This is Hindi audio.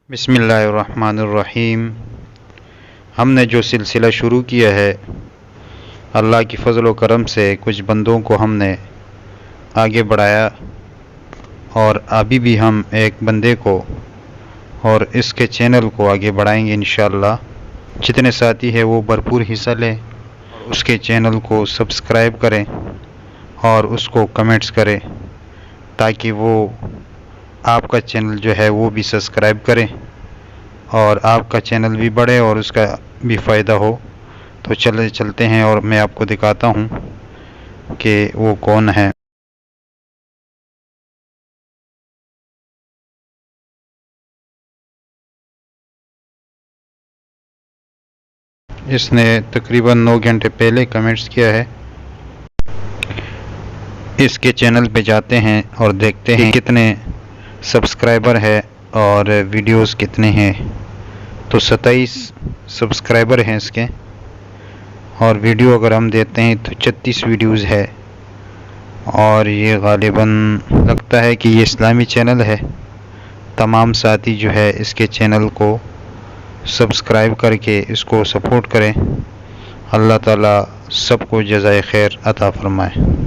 बिस्मिल्लाहिर्रहमानिर्रहीम। हमने जो सिलसिला शुरू किया है, अल्लाह की फ़ज़ल व करम से कुछ बंदों को हमने आगे बढ़ाया और अभी भी हम एक बंदे को और इसके चैनल को आगे बढ़ाएंगे इंशाअल्लाह। जितने साथी हैं वो भरपूर हिस्सा लें, उसके चैनल को सब्सक्राइब करें और उसको कमेंट्स करें ताकि वो आपका चैनल जो है वो भी सब्सक्राइब करें और आपका चैनल भी बढ़े और उसका भी फ़ायदा हो। तो चलते हैं और मैं आपको दिखाता हूँ कि वो कौन है। इसने तकरीबन 9 घंटे पहले कमेंट्स किया है। इसके चैनल पे जाते हैं और देखते हैं कितने सब्सक्राइबर है और वीडियोस कितने हैं। तो 27 सब्सक्राइबर हैं इसके और वीडियो अगर हम देते हैं तो 36 वीडियोस है और ये गालिबन लगता है कि ये इस्लामी चैनल है। तमाम साथी जो है इसके चैनल को सब्सक्राइब करके इसको सपोर्ट करें। अल्लाह ताला सबको जज़ाए खैर अता फरमाए।